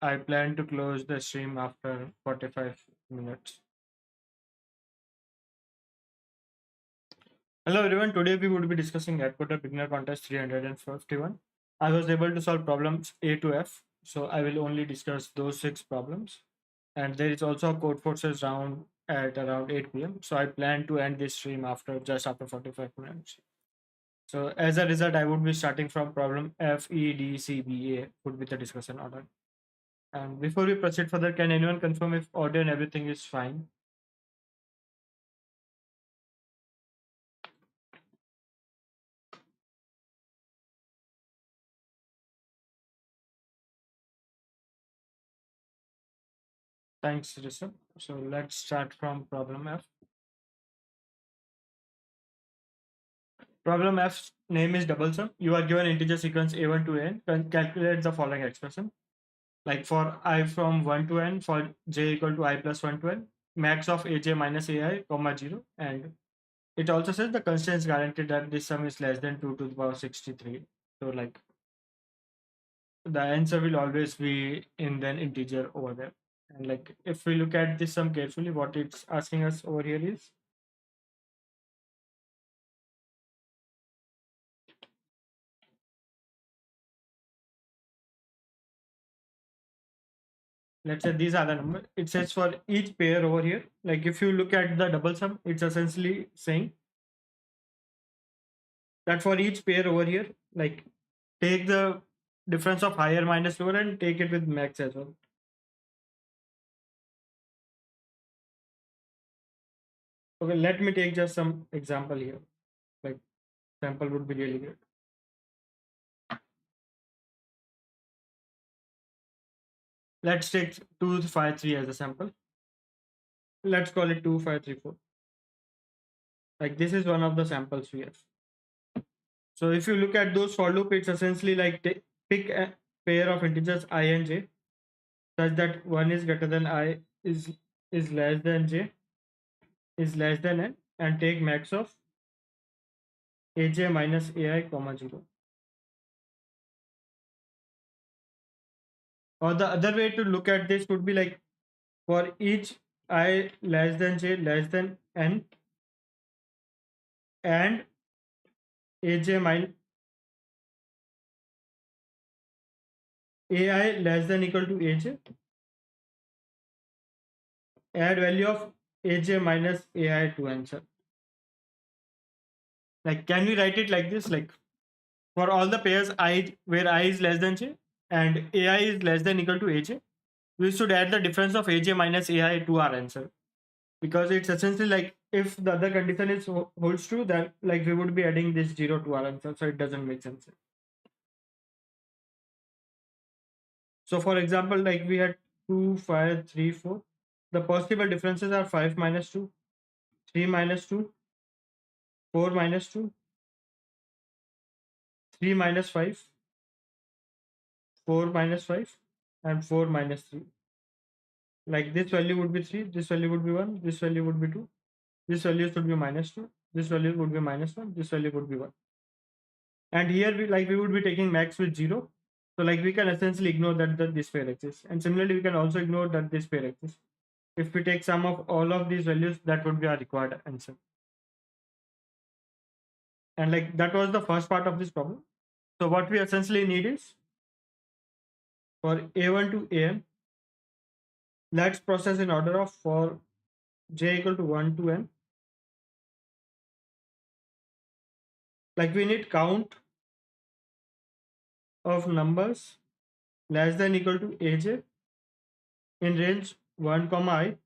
I plan to close the stream after 45 minutes. Hello everyone, today we would be discussing Atcoder Beginner Contest 351. I was able to solve problems A to F, so I will only discuss those 6 problems. And there is also a code forces round at around 8 p.m. So I plan to end this stream after 45 minutes. So as a result, I would be starting from problem F, E, D, C, B, A would be the discussion order. And before we proceed further, can anyone confirm if audio and everything is fine? Thanks, Rishabh. So let's start from problem F. Problem F's name is double sum. You are given integer sequence a1 to n. Calculate the following expression. Like for I from 1 to n, for j equal to I plus 1 to n, max of aj minus ai, comma 0. And it also says the constraint is guaranteed that this sum is less than 2 to the power 63. So like the answer will always be in the integer over there. And like if we look at this sum carefully, what it's asking us over here is let's say these are the numbers. It says for each pair over here, like if you look at the double sum, it's essentially saying that for each pair over here, like take the difference of higher minus lower and take it with max as well. Okay, let me take just some example here. Like sample would be really great. Let's take 253 as a sample. Let's call it 2534. Like this is one of the samples we have. So if you look at those for loop, it's essentially like pick a pair of integers I and j such that one is greater than I is less than j is less than n and take max of aj minus ai comma 0. Or the other way to look at this would be like for each I less than j less than n and aj minus ai less than equal to aj, add value of aj minus ai to answer. Like can we write it like this? Like for all the pairs I where I is less than j and ai is less than equal to aj, we should add the difference of aj minus ai to our answer, because it's essentially like if the other condition is holds true, then like we would be adding this 0 to our answer, so it doesn't make sense. So for example, like we had 2 5 3 4, the possible differences are 5 minus 2, 3 minus 2, 4 minus 2, 3 minus 5, 4 minus 5, and 4 minus 3. Like this value would be 3, this value would be 1, this value would be 2, this value should be minus 2, this value would be minus 1, this value would be 1. And here we would be taking max with 0. So like we can essentially ignore that this pair exists. And similarly, we can also ignore that this pair exists. If we take sum of all of these values, that would be our required answer. And like that was the first part of this problem. So what we essentially need is for a1 to an, let's process in order of for j equal to 1 to n. Like we need count of numbers less than equal to aj in range 1 comma I,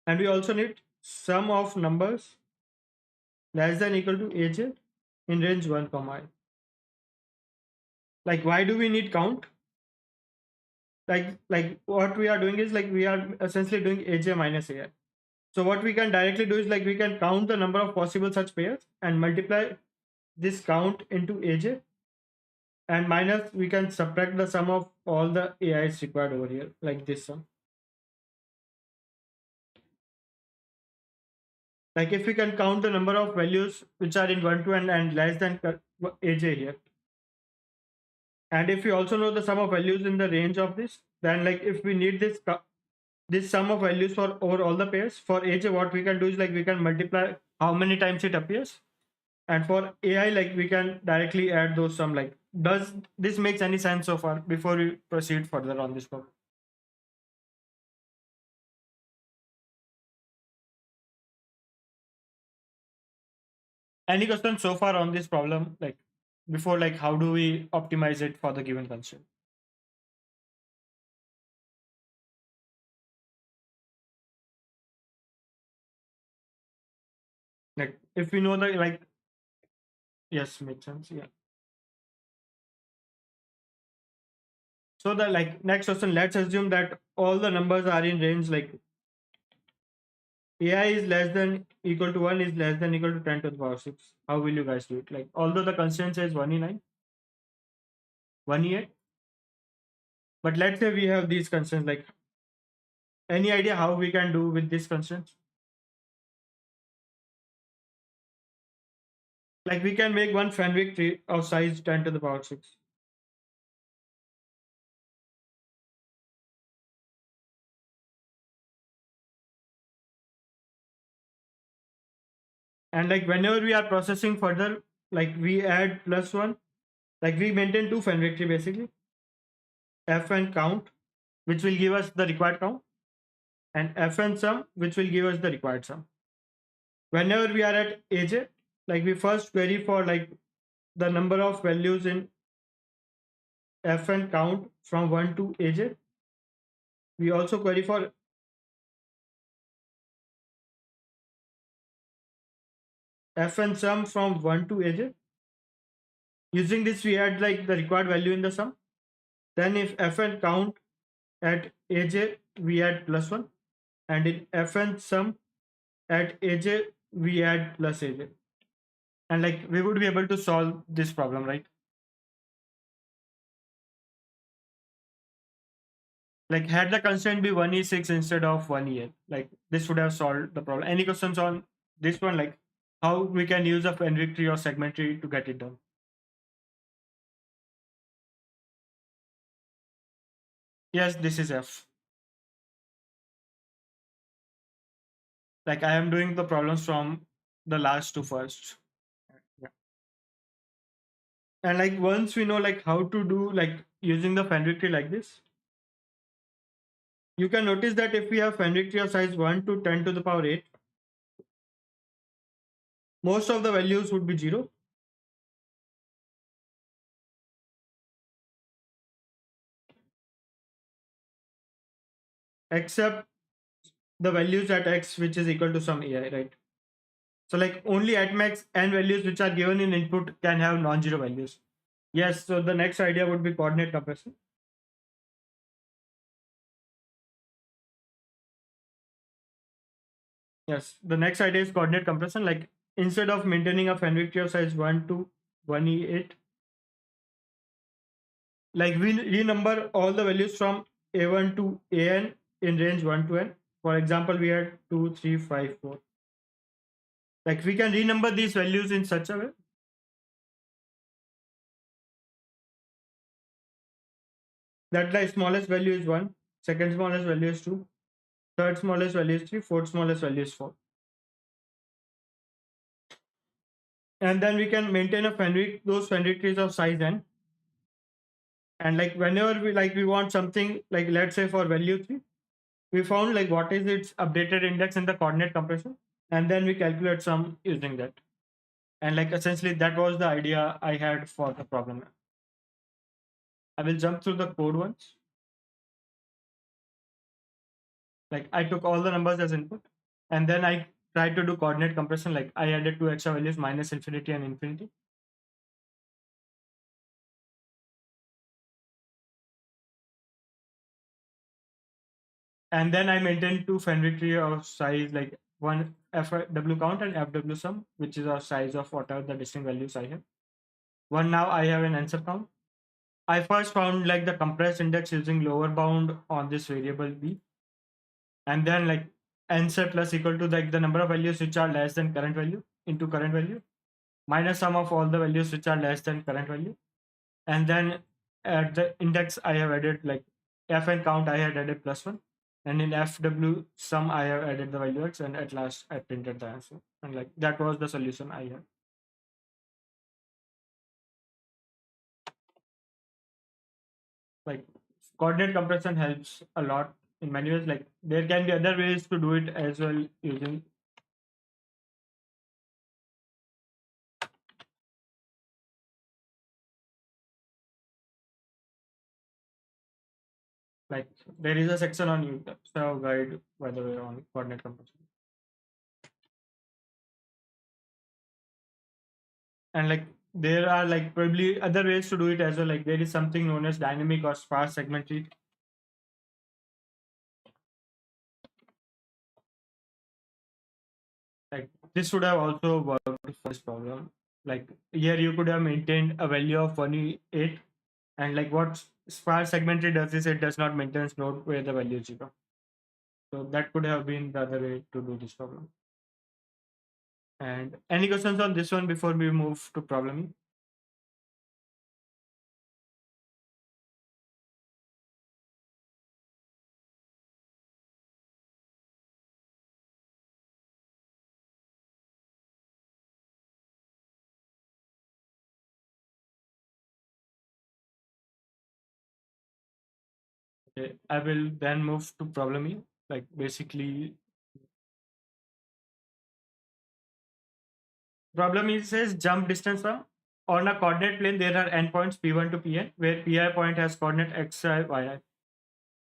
and we also need sum of numbers less than equal to aj in range 1 comma I. Like why do we need count? Like what we are doing is like we are essentially doing aj minus ai. So what we can directly do is like we can count the number of possible such pairs and multiply this count into aj, and minus we can subtract the sum of all the ais required over here, like this sum. Like if we can count the number of values which are in 1 to n and less than aj here, And if we also know the sum of values in the range of this, then like if we need this sum of values for over all the pairs for AJ, what we can do is like we can multiply how many times it appears, and for AI like we can directly add those sum. Like, does this makes any sense so far before we proceed further on this problem? Any questions so far on this problem, like before, like how do we optimize it for the given constraint? Like if we know the like, yes, makes sense, yeah. So the like next question, let's assume that all the numbers are in range like AI is less than equal to 1 is less than equal to 10 to the power 6. How will you guys do it? Like, although the constraint says 1e9, 1e8, but let's say we have these constraints, like any idea how we can do with these constraints? Like we can make one Fenwick tree of size 10 to the power 6. And like whenever we are processing further, like we add +1, like we maintain two Fenwick tree basically, f and count, which will give us the required count, and f and sum, which will give us the required sum. Whenever we are at AJ, like we first query for like the number of values in f and count from 1 to AJ. We also query for f and sum from 1 to AJ. Using this, we add like the required value in the sum. Then if f and count at AJ, we add +1. And in f and sum at AJ, we add plus AJ. And like we would be able to solve this problem, right? Like had the constraint be 1e6 instead of 1e8, like this would have solved the problem. Any questions on this one, like how we can use a Fenwick tree or segment tree to get it done? Yes, this is F. Like I am doing the problems from the last to first. Yeah. And like once we know like how to do like using the Fenwick tree like this, you can notice that if we have Fenwick tree of size 1 to 10 to the power 8, most of the values would be 0. Except the values at x which is equal to some AI, right? So like only at max n values which are given in input can have non-zero values. Yes, so the next idea would be coordinate compression. Yes, the next idea is coordinate compression. Like instead of maintaining a Fenwick tree of size 1 to 1e8, like we renumber all the values from a1 to an in range 1 to n. For example, we had 2, 3, 5, 4. Like we can renumber these values in such a way that the smallest value is 1, second smallest value is 2, third smallest value is 3, fourth smallest value is 4. And then we can maintain a Fenwick, those Fenwick trees of size n. And like whenever we want something, like let's say for value 3, we found like what is its updated index in the coordinate compression, and then we calculate sum using that. And like essentially that was the idea I had for the problem. I will jump through the code once. Like I took all the numbers as input, and then I tried to do coordinate compression. Like I added two extra values, minus infinity and infinity. And then I maintained two Fenwick tree of size like one FW count and FW sum, which is our size of whatever the distinct values I have. One now I have an answer count. I first found like the compressed index using lower bound on this variable b, and then like answer plus equal to like the number of values which are less than current value into current value minus sum of all the values which are less than current value, and then at the index I have added like f and count I had added +1, and in fw sum I have added the value x, and at last I printed the answer, and like that was the solution I had. Like coordinate compression helps a lot in many ways. Like there can be other ways to do it as well using like there is a section on YouTube so guide by the way on coordinate compression. And like there are like probably other ways to do it as well. Like there is something known as dynamic or sparse segment tree. Like this would have also worked for this problem. Like here you could have maintained a value of 108, and like what sparse segment tree does is it does not maintain node where the value is 0. So that could have been the other way to do this problem. And any questions on this one before we move to problemming? Okay, I will then move to problemming. Like basically, problem is says jump distance from on a coordinate plane. There are endpoints p1 to pn where pi point has coordinate xi, yi.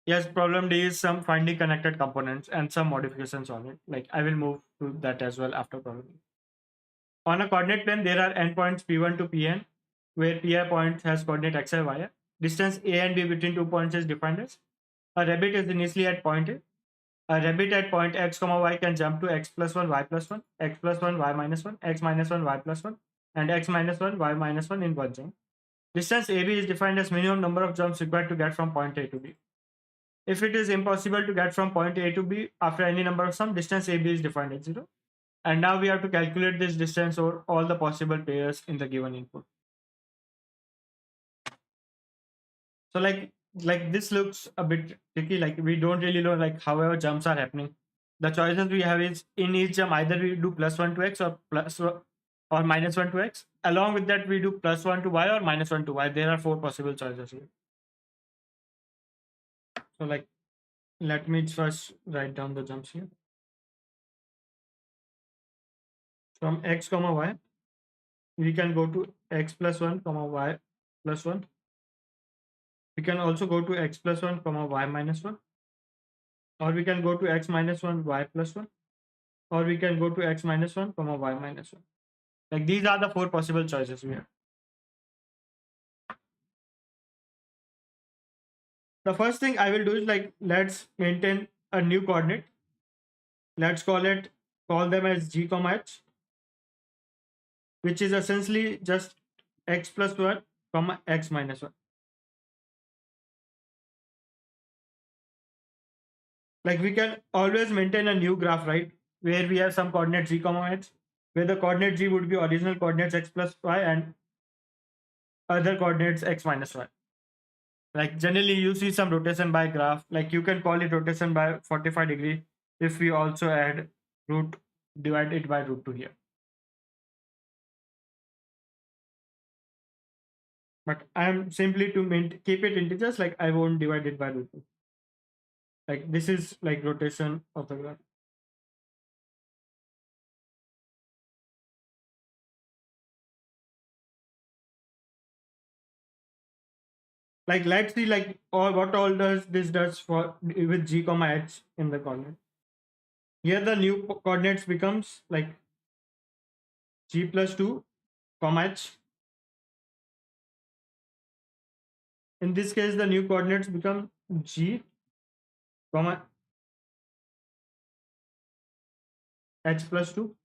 Yes, problem D is some finding connected components and some modifications on it. Like I will move to that as well after problem. On a coordinate plane, there are endpoints p1 to pn where pi point has coordinate xi, yi. Distance a and b between 2 points is defined as a rabbit is initially at point A. A rabbit at point x comma y can jump to x plus 1 y plus 1 x plus 1 y minus 1 x minus 1 y plus 1 and x minus 1 y minus 1 in one jump. Distance AB is defined as minimum number of jumps required to get from point A to B. If it is impossible to get from point A to B after any number of sum, distance AB is defined as 0. And now we have to calculate this distance over all the possible pairs in the given input. So like this looks a bit tricky. Like we don't really know like however jumps are happening. The choices we have is in each jump either we do +1 to x or or -1 to x. Along with that, we do +1 to y or -1 to y. There are 4 possible choices here. So like let me first write down the jumps here. From x comma y, we can go to x plus 1 comma y plus 1. We can also go to x plus 1 comma y minus 1, or we can go to x minus 1 y plus 1, or we can go to x minus 1 comma y minus 1. Like these are the 4 possible choices we have. The first thing I will do is like let's maintain a new coordinate. Let's call them as g comma h, which is essentially just x plus 1 comma x minus 1. Like we can always maintain a new graph, right? Where we have some coordinate g comma h, where the coordinate g would be original coordinates x plus y and other coordinates x minus y. Like generally you see some rotation by graph, like you can call it rotation by 45-degree if we also add root, divide it by root 2 here. But I'm simply to keep it integers, like I won't divide it by root 2. Like this is like rotation of the graph. Like let's see like what all does this does for with g comma h in the coordinate. Here the new coordinates becomes like g plus 2 comma h. In this case the new coordinates become g comma h plus 2.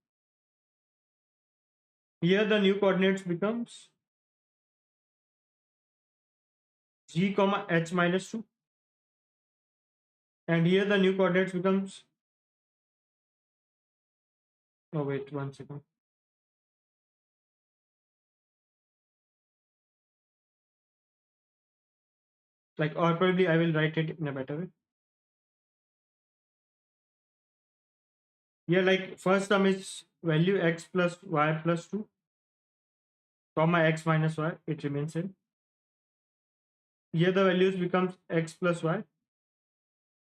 Here the new coordinates becomes g comma h minus 2, and here the new coordinates becomes, oh wait 1 second, Like, or probably I will write it in a better way. Here, like first term is value x plus y plus 2, comma x minus y, it remains same. Here the values becomes x plus y,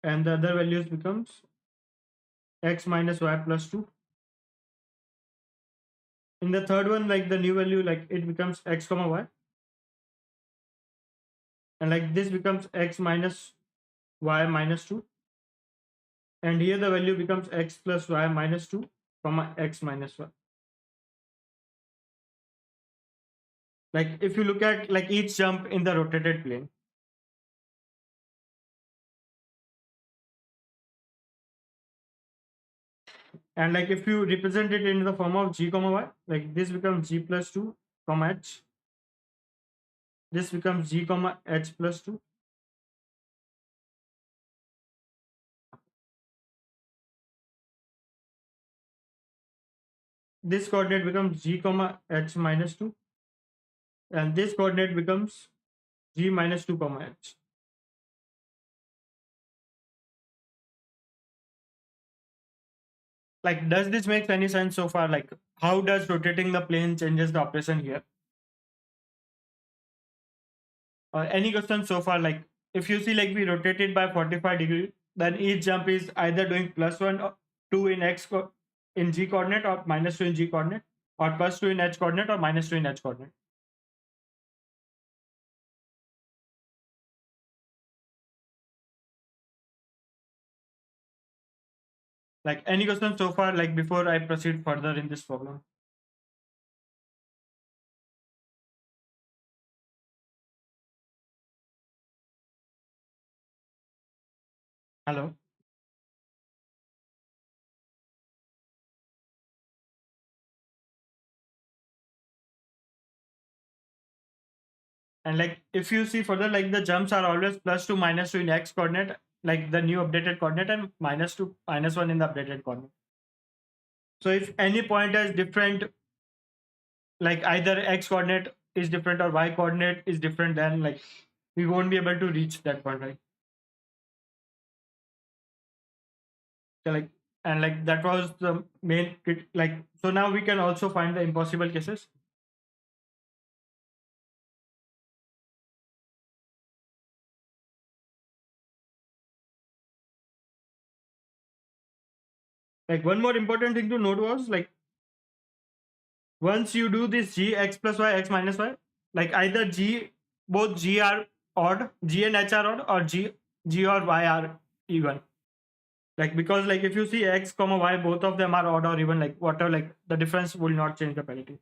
and the other values becomes x minus y plus 2. In the third one, like the new value, like it becomes x comma y, and like this becomes x minus y minus 2, and here the value becomes x plus y minus 2, comma x minus y. Like if you look at like each jump in the rotated plane, and like if you represent it in the form of g comma y, like this becomes g plus 2 comma h, this becomes g comma h plus 2, this coordinate becomes g comma h minus 2, and this coordinate becomes g minus 2 comma h. Like, does this make any sense so far? Like, how does rotating the plane changes the operation here? Or any question so far? Like, if you see, like we rotated by 45 degrees, then each jump is either doing plus 1 or 2 in in g coordinate, or minus 2 in g coordinate, or plus 2 in h coordinate, or minus 2 in h coordinate. Like, any question so far? Like, before I proceed further in this problem. Hello. And like if you see further, like the jumps are always plus 2 minus 2 in x coordinate, like the new updated coordinate, and minus 2 minus 1 in the updated coordinate. So if any point is different, like either x coordinate is different or y coordinate is different, then like we won't be able to reach that point, right? So like, and like that was the main like, so now we can also find the impossible cases. Like one more important thing to note was like once you do this g x plus y x minus y, like either g, both g are odd, g and h are odd, or g or y are even. Like because like if you see x comma y, both of them are odd or even, like whatever, like the difference will not change the parity.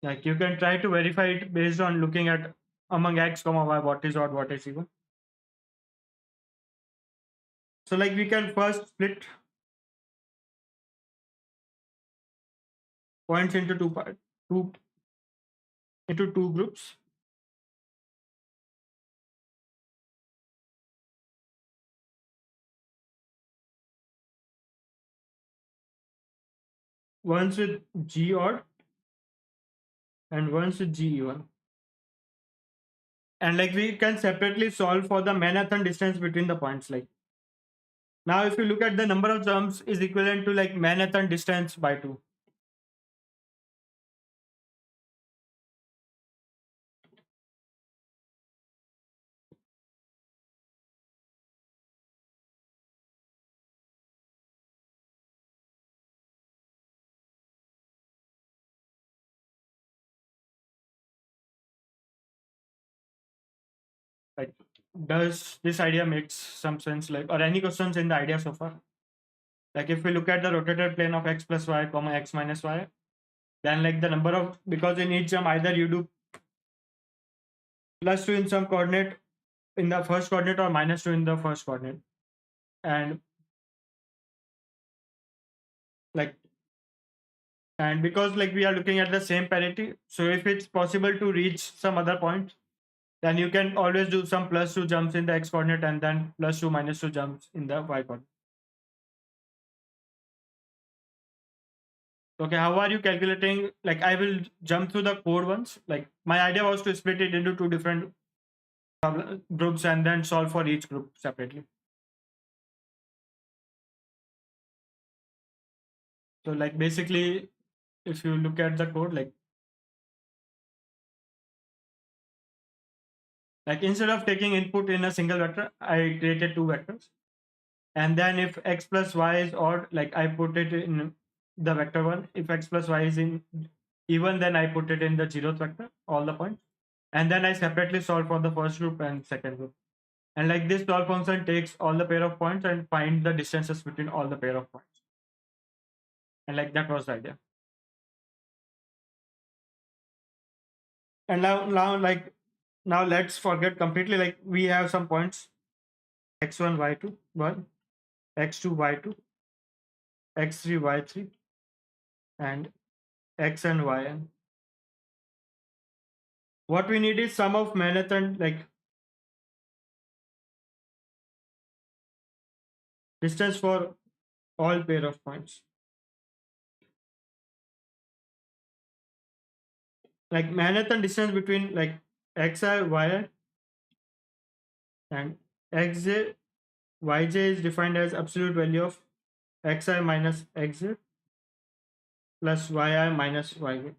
Like you can try to verify it based on looking at among x comma y what is odd, what is even. So like we can first split points into two into two groups. One's with g odd and one's with g even. And like we can separately solve for the Manhattan distance between the points. Like now if you look at the number of jumps is equivalent to like Manhattan distance by 2. Like, does this idea makes some sense? Like, or any questions in the idea so far? Like if we look at the rotated plane of x plus y comma x minus y, then like the number of, because in each jump either you do plus 2 in some coordinate in the first coordinate or minus 2 in the first coordinate, and like, and because like we are looking at the same parity, so if it's possible to reach some other point, then you can always do some +2 jumps in the x coordinate and then +2 -2 jumps in the y coordinate. Okay, how are you calculating? Like, I will jump through the code once. Like, my idea was to split it into two different groups and then solve for each group separately. So, like, basically, if you look at the code, like instead of taking input in a single vector, I created two vectors. And then if x plus y is odd, like I put it in the vector one. If x plus y is in even, then I put it in the zeroth vector, all the points. And then I separately solve for the first group and second group. And like this solve function takes all the pair of points and find the distances between all the pair of points. And like that was the idea. And now let's forget completely. Like we have some points x1, y2, 1, x2, y2, x3, y3, and x and yn. What we need is sum of Manhattan, like distance for all pair of points. Like Manhattan distance between like xi, yi, and xj, yj is defined as absolute value of xi minus xj plus yi minus yj.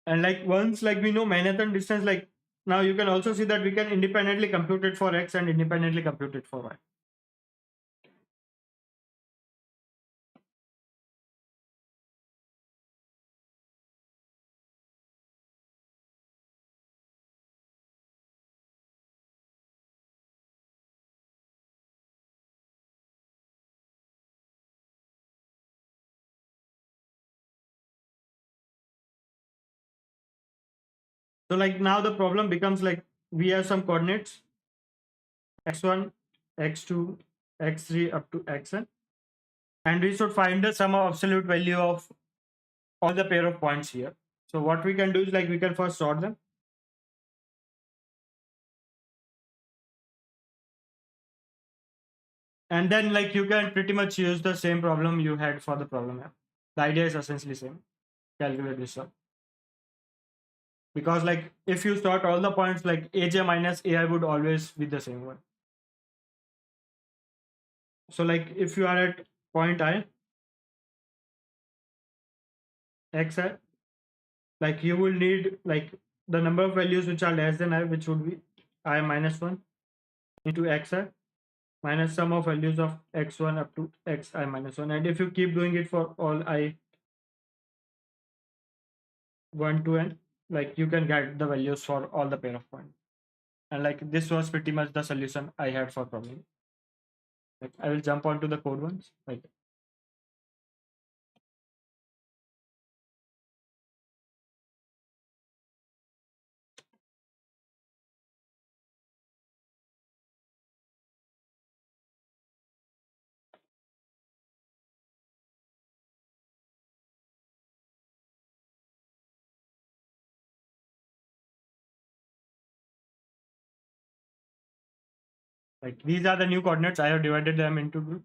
And like once like we know Manhattan distance, like now you can also see that we can independently compute it for x and independently compute it for y. So like now the problem becomes like we have some coordinates x1, x2, x3 up to xn, and we should find the sum of absolute value of all the pair of points here. So what we can do is like we can first sort them. And then like you can pretty much use the same problem you had for the problem app. The idea is essentially same. Calculate this sum. Because like if you sort all the points, like aj minus ai would always be the same one. So like if you are at point I, xi, like you will need like the number of values which are less than I, which would be I minus 1 into xi minus sum of values of x1 up to xi minus 1. And if you keep doing it for all I 1 to n, like you can get the values for all the pair of points. And like this was pretty much the solution I had for problem. Like I will jump onto the code once. Like these are the new coordinates. I have divided them into groups.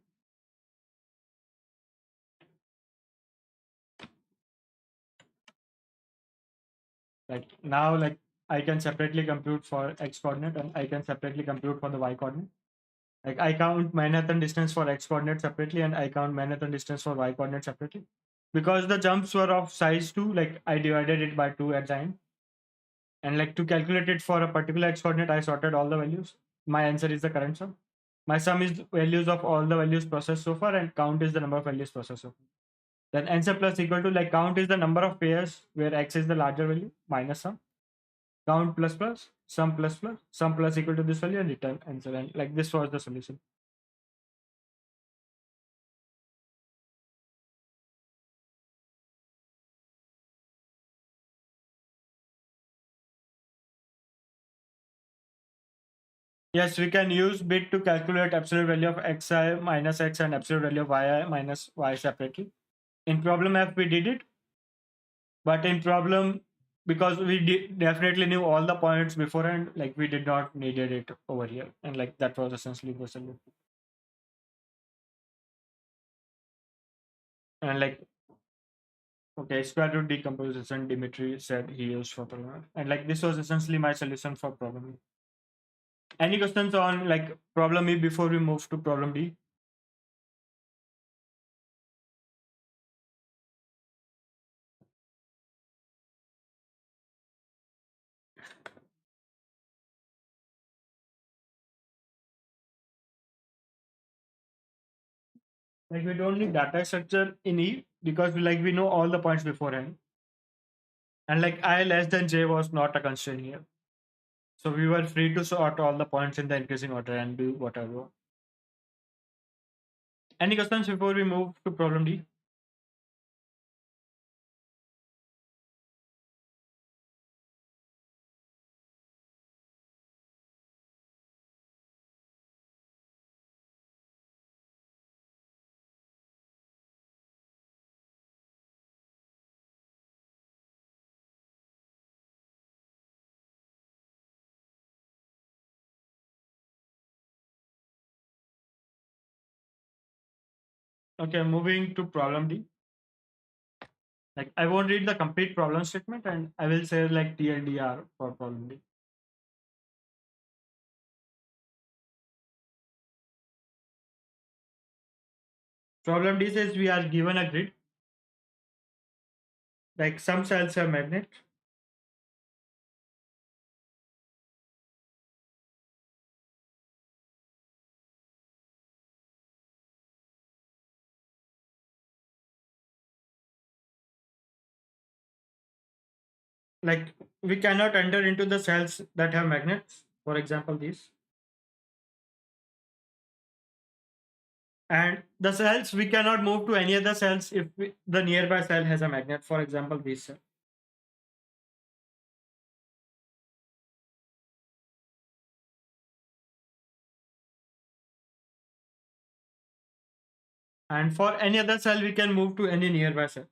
Like now, like I can separately compute for x coordinate and I can separately compute for the y coordinate. Like I count Manhattan distance for x coordinate separately and I count Manhattan distance for y coordinate separately. Because the jumps were of size 2, like I divided it by 2 at the end. And like to calculate it for a particular x coordinate, I sorted all the values. My answer is the current sum. My sum is values of all the values processed so far, and count is the number of values processed so far. Then answer plus equal to like count is the number of pairs where x is the larger value minus sum. Count plus plus, sum plus plus, sum plus equal to this value, and return answer. And like this was the solution. Yes, we can use bit to calculate absolute value of xi minus x and absolute value of yi minus y separately. In problem F, we did it, but in problem because we definitely knew all the points beforehand, like we did not needed it over here, and like that was essentially the solution. And like, okay, square root decomposition, Dimitri said he used for problem, and like this was essentially my solution for problem E. Any questions on like problem E before we move to problem D? Like we don't need data structure in E because we know all the points beforehand, and like I less than j was not a constraint here, so we were free to sort all the points in the increasing order and do whatever. Any questions before we move to problem D? Okay, moving to problem D. Like I won't read the complete problem statement, and I will say like TLDR for problem D. Problem D says we are given a grid, like some cells have magnet, like we cannot enter into the cells that have magnets, for example these, and the cells we cannot move to any other cells if the nearby cell has a magnet, for example this cell. And for any other cell we can move to any nearby cell.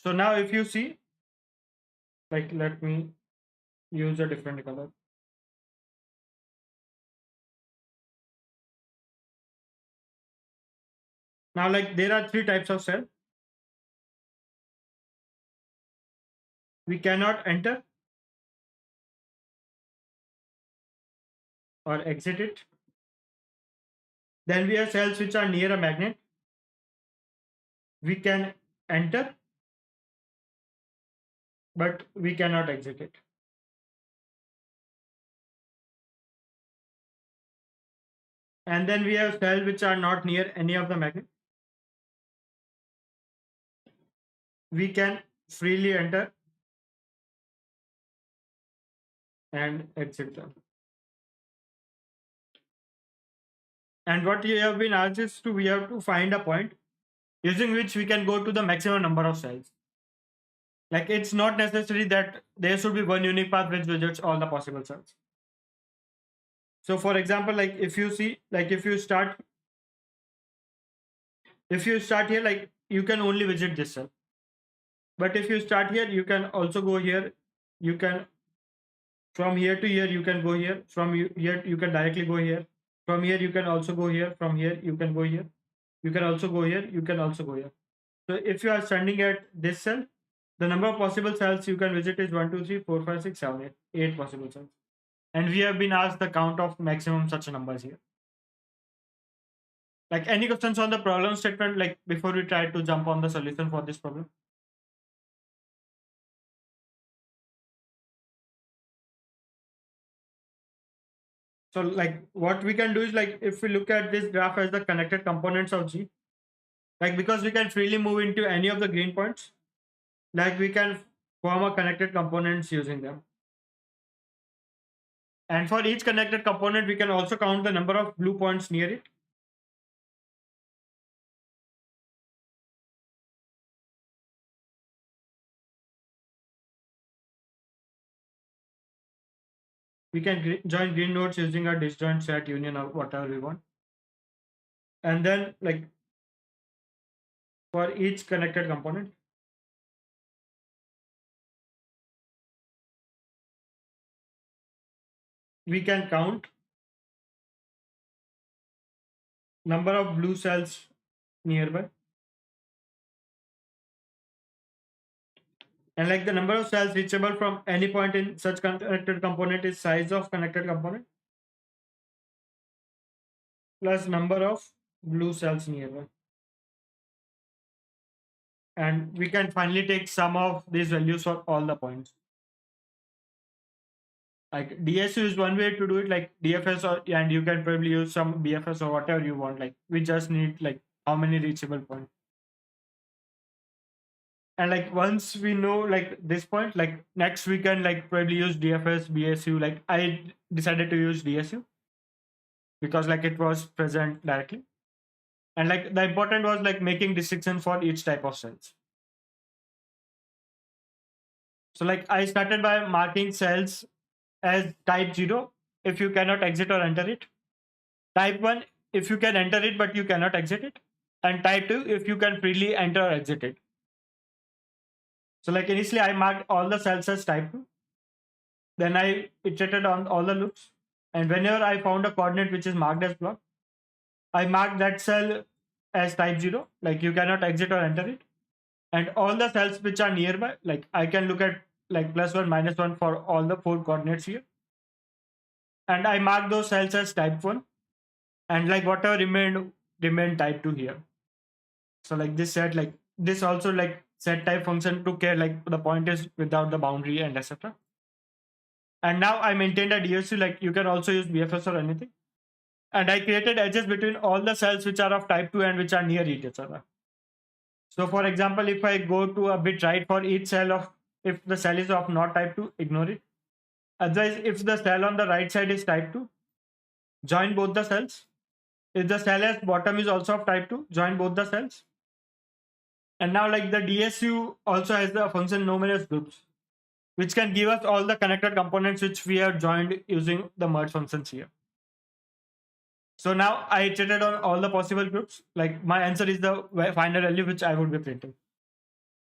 So now if you see, like let me use a different color. Now like there are three types of cell. We cannot enter or exit it. Then we have cells which are near a magnet. We can enter, but we cannot exit it. And then we have cells which are not near any of the magnet. We can freely enter and exit them. And what we have been asked is we have to find a point using which we can go to the maximum number of cells. Like it's not necessary that there should be one unique path which visits all the possible cells. So for example, like if you see, like if you start here, like you can only visit this cell. But if you start here, you can also go here. You can from here to here, you can go here. From here, you can directly go here. From here, you can also go here. From here, you can go here. You can also go here. You can also go here. So if you are standing at this cell, the number of possible cells you can visit is 1, 2, 3, 4, 5, 6, 7, 8. 8 possible cells. And we have been asked the count of maximum such numbers here. Like any questions on the problem statement, like before we try to jump on the solution for this problem? So like what we can do is like if we look at this graph as the connected components of G, like because we can freely move into any of the green points, like we can form a connected components using them. And for each connected component, we can also count the number of blue points near it. We can join green nodes using a disjoint set union or whatever we want. And then like for each connected component. We can count number of blue cells nearby, and like the number of cells reachable from any point in such connected component is size of connected component plus number of blue cells nearby. And we can finally take sum of these values for all the points. Like DSU is one way to do it, like DFS, or and you can probably use some BFS or whatever you want. Like we just need like how many reachable points. And like once we know like this point, like next we can like probably use DFS, BSU. Like I decided to use DSU because like it was present directly. And like the important was like making distinction for each type of cells. So like I started by marking cells as type 0 if you cannot exit or enter it, type 1 if you can enter it but you cannot exit it, and type 2 if you can freely enter or exit it. So like initially I marked all the cells as type 2, then I iterated on all the loops, and whenever I found a coordinate which is marked as block, I marked that cell as type 0, like you cannot exit or enter it, and all the cells which are nearby, like I can look at like +1 -1 for all the 4 coordinates here, and I mark those cells as type 1, and like whatever remained type 2 here. So like this set, like this also like set type function took care like the point is without the boundary and etc. And now I maintained a DSU, like you can also use BFS or anything, and I created edges between all the cells which are of type 2 and which are near each other. So for example, if I go to a bit right for each cell of, if the cell is of not type 2, ignore it. Otherwise, if the cell on the right side is type 2, join both the cells. If the cell at bottom is also of type 2, join both the cells. And now like the DSU also has the function numerous groups, which can give us all the connected components which we have joined using the merge functions here. So now I iterated on all the possible groups. Like my answer is the final value which I would be printing.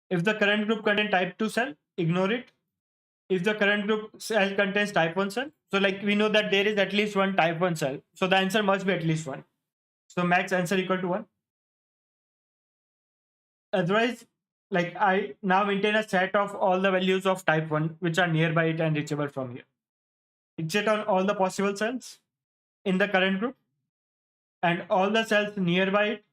If the current group contains type 2 cell, ignore it. If the current group cell contains type 1 cell, so like we know that there is at least one type 1 cell. So the answer must be at least 1. So max answer equal to 1. Otherwise, like I now maintain a set of all the values of type 1 which are nearby it and reachable from here. Iterate on all the possible cells in the current group and all the cells nearby it.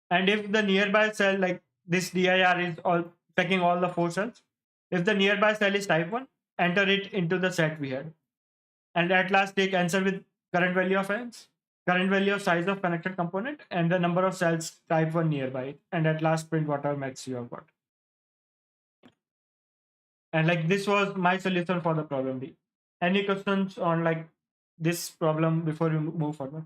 And if the nearby cell, like this dir is all checking all the 4 cells, if the nearby cell is type 1, enter it into the set we had. And at last take answer with current value of ends, current value of size of connected component, and the number of cells type 1 nearby it, and at last print whatever max you have got. And like this was my solution for the problem B. Any questions on like this problem before you move further?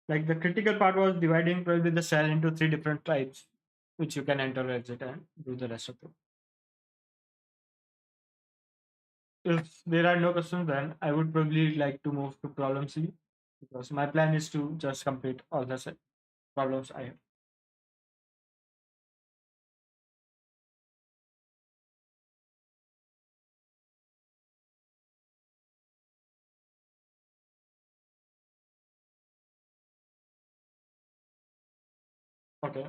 Like the critical part was dividing probably the cell into 3 different types, which you can enter or exit and do the rest of it. If there are no questions, then I would probably like to move to problem C, because my plan is to just complete all the problems I have. Okay.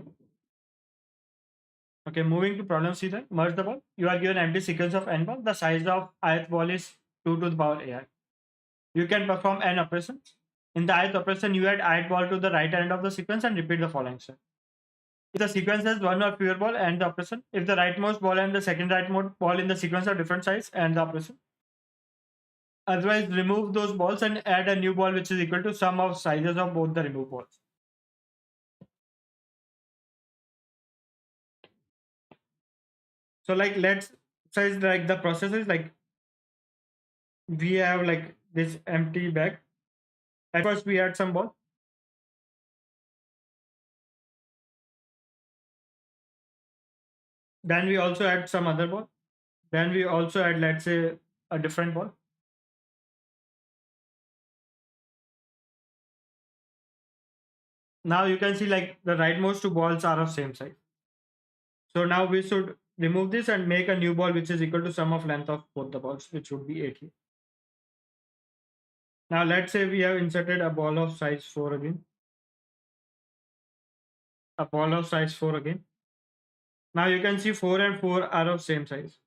Okay, moving to problem C then. Merge the ball. You are given empty sequence of n ball. The size of ith ball is 2 to the power ai. You can perform n operations. In the ith operation, you add ith ball to the right end of the sequence and repeat the following step. If the sequence has one or fewer ball, and the operation. If the rightmost ball and the second rightmost ball in the sequence are different size, and the operation. Otherwise, remove those balls and add a new ball which is equal to sum of sizes of both the removed balls. So like let's say like the process is like we have like this empty bag. At first we add some ball. Then we also add some other ball. Then we also add, let's say, a different ball. Now you can see like the rightmost two balls are of same size. So now we should remove this and make a new ball which is equal to sum of length of both the balls, which would be 8 here. Now let's say we have inserted a ball of size 4 again. A ball of size 4 again. Now you can see 4 and 4 are of same size.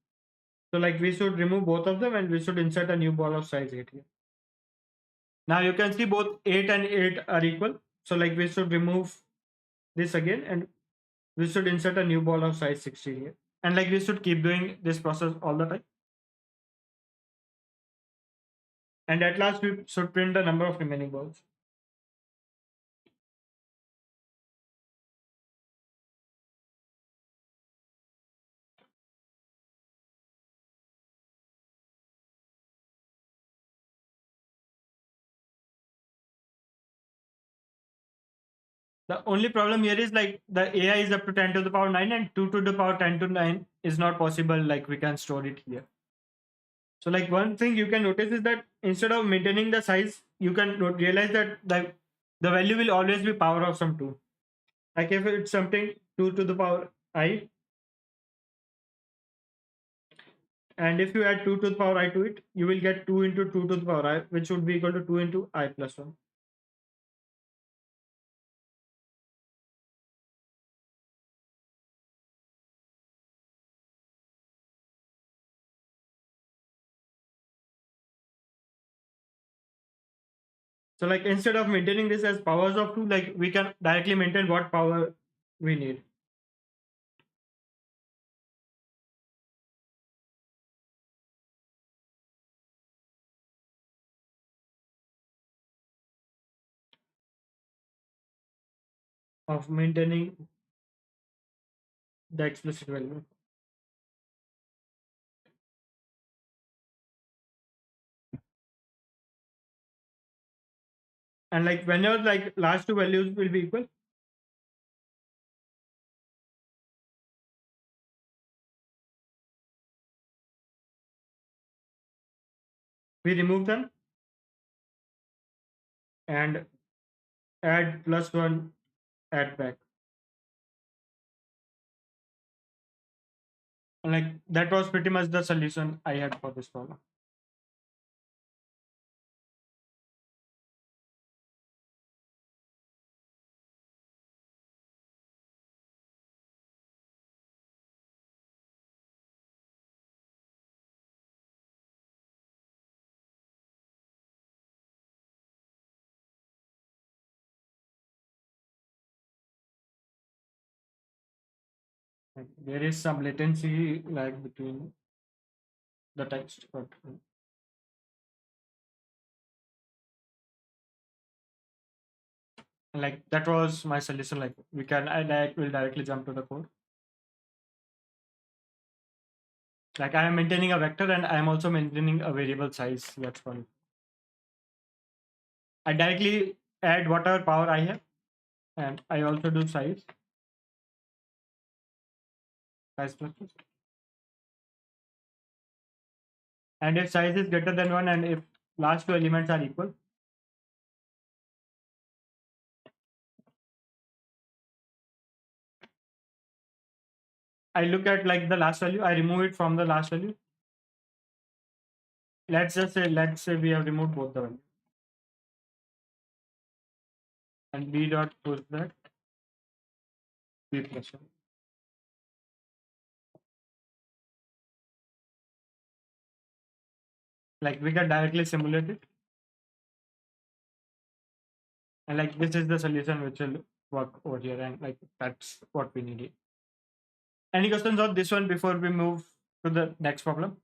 So like we should remove both of them and we should insert a new ball of size 8 here. Now you can see both 8 and 8 are equal. So like we should remove this again and we should insert a new ball of size 16 here. And like we should keep doing this process all the time. And at last we should print the number of remaining balls. The only problem here is like the AI is up to 10 to the power 9 and 2 to the power 10 to 9 is not possible. Like we can store it here. So like one thing you can notice is that instead of maintaining the size, you can realize that the value will always be power of some 2. Like if it's something 2 to the power I, and if you add 2 to the power I to it, you will get 2 into 2 to the power I, which would be equal to 2 into I plus 1. So like instead of maintaining this as powers of 2, like we can directly maintain what power we need. Of maintaining the explicit value. And like whenever like last two values will be equal, we remove them and add plus 1 add back. And like that was pretty much the solution I had for this problem. Like, there is some latency lag between the text, but like that was my solution. Like we can will directly jump to the code. Like I am maintaining a vector and I am also maintaining a variable size. That's fun. I directly add whatever power I have, and I also do size plus plus. And if size is greater than 1 and if last two elements are equal, I look at like the last value, I remove it from the last value. Let's say we have removed both the values. And b dot push that b plus 1. Like we can directly simulate it. And like this is the solution which will work over here. And like that's what we needed. Any questions on this one before we move to the next problem?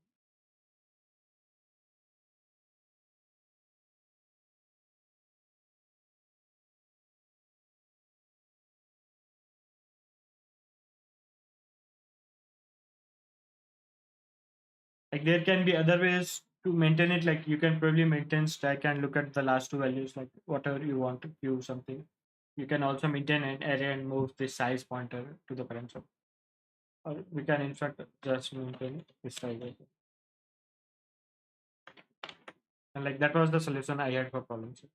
Like there can be other ways to maintain it. Like you can probably maintain stack and look at the last two values, like whatever you want to view something. You can also maintain an array and move the size pointer to the parent. or we can in fact just maintain this size as well. And like that was the solution I had for problem C.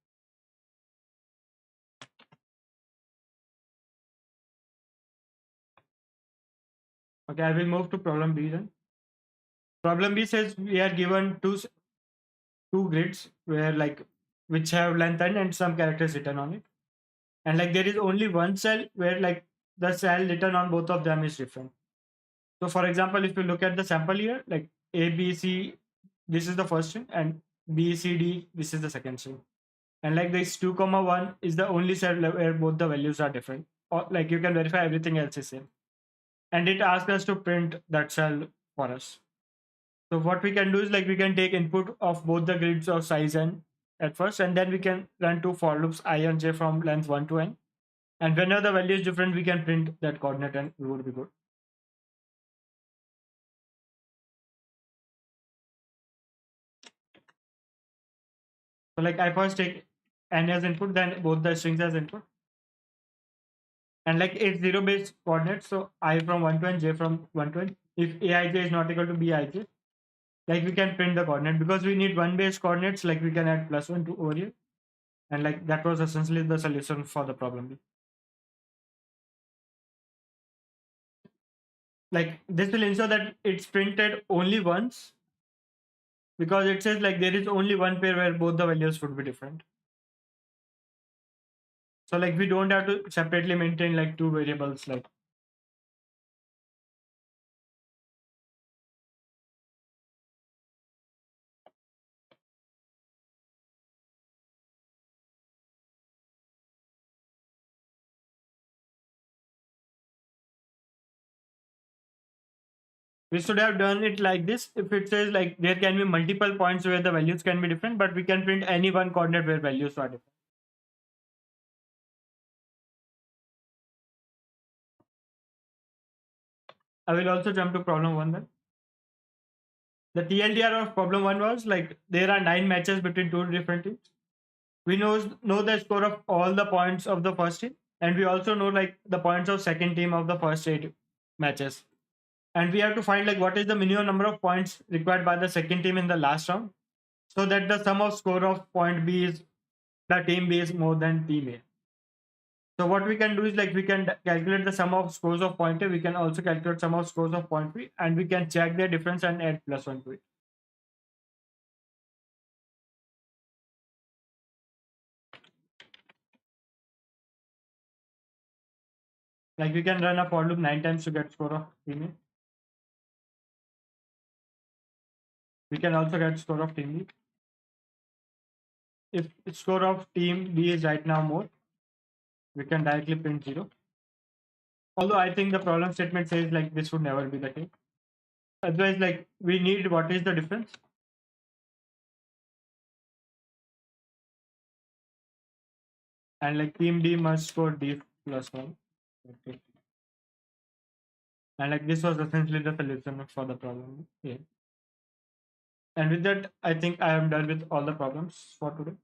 Okay, I will move to problem B then. Problem B says we are given two grids where like which have length and some characters written on it. And like there is only one cell where like the cell written on both of them is different. So for example, if you look at the sample here, like A, B, C, this is the first string, and B, C, D, this is the second string. And like this 2 comma 1 is the only cell where both the values are different. Or like you can verify everything else is same. And it asks us to print that cell for us. So what we can do is like we can take input of both the grids of size n at first, and then we can run two for loops I and j from length 1 to n. And whenever the value is different, we can print that coordinate and we would be good. So like I first take n as input, then both the strings as input. And like it's zero based coordinates, so I from 1 to n, j from 1 to n. If aij is not equal to bij, like we can print the coordinate because we need one base coordinates, like we can add plus 1 to over here. And like that was essentially the solution for the problem. Like this will ensure that it's printed only once because it says like there is only one pair where both the values would be different. So like we don't have to separately maintain like two variables. Like we should have done it like this. If it says like there can be multiple points where the values can be different, but we can print any one coordinate where values are different. I will also jump to problem one then. The TLDR of problem one was like there are 9 matches between two different teams. We know the score of all the points of the first team, and we also know like the points of second team of the first 8 matches. And we have to find like what is the minimum number of points required by the second team in the last round, so that the sum of score of point B is the team B is more than team A. So what we can do is like we can calculate the sum of scores of point A. We can also calculate sum of scores of point B, and we can check their difference and add plus 1 to it. Like we can run a for loop 9 times to get score of team A. We can also get score of team B. If score of team B is right now more, we can directly print 0. Although I think the problem statement says like this would never be the case. Otherwise, like we need what is the difference? And like team D must score D plus 1. Okay. And like this was essentially the solution for the problem. Yeah. And with that, I think I am done with all the problems for today.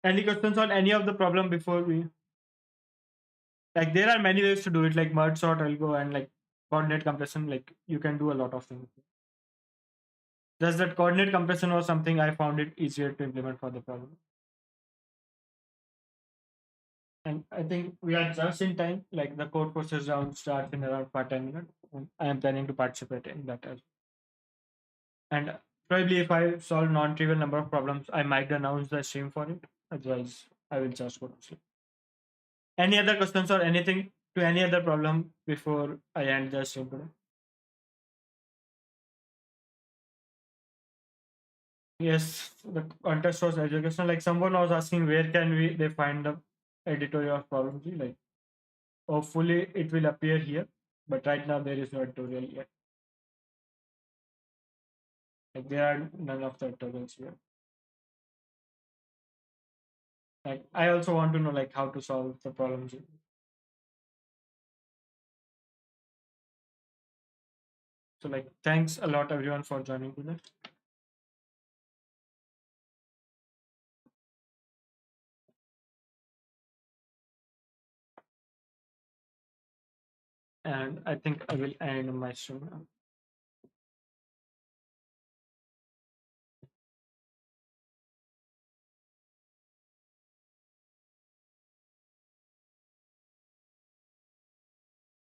Any questions on any of the problem before we like there are many ways to do it, like merge sort algo and like coordinate compression, like you can do a lot of things. Just that coordinate compression was something I found it easier to implement for the problem. And I think we are just in time. Like the code process round starts in around 5-10 minutes. And I am planning to participate in that as well. And probably if I solve non-trivial number of problems, I might announce the stream for it. Otherwise, I will just go to sleep. Any other questions or anything to any other problem before I end the stream today? Yes, the contest was educational. Like someone was asking where can they find the editorial of problem G? Like hopefully it will appear here, but right now there is no editorial yet. Like there are none of the tutorials here. Like I also want to know like how to solve the problems. So like thanks a lot everyone for joining today. and I think I will end my stream now.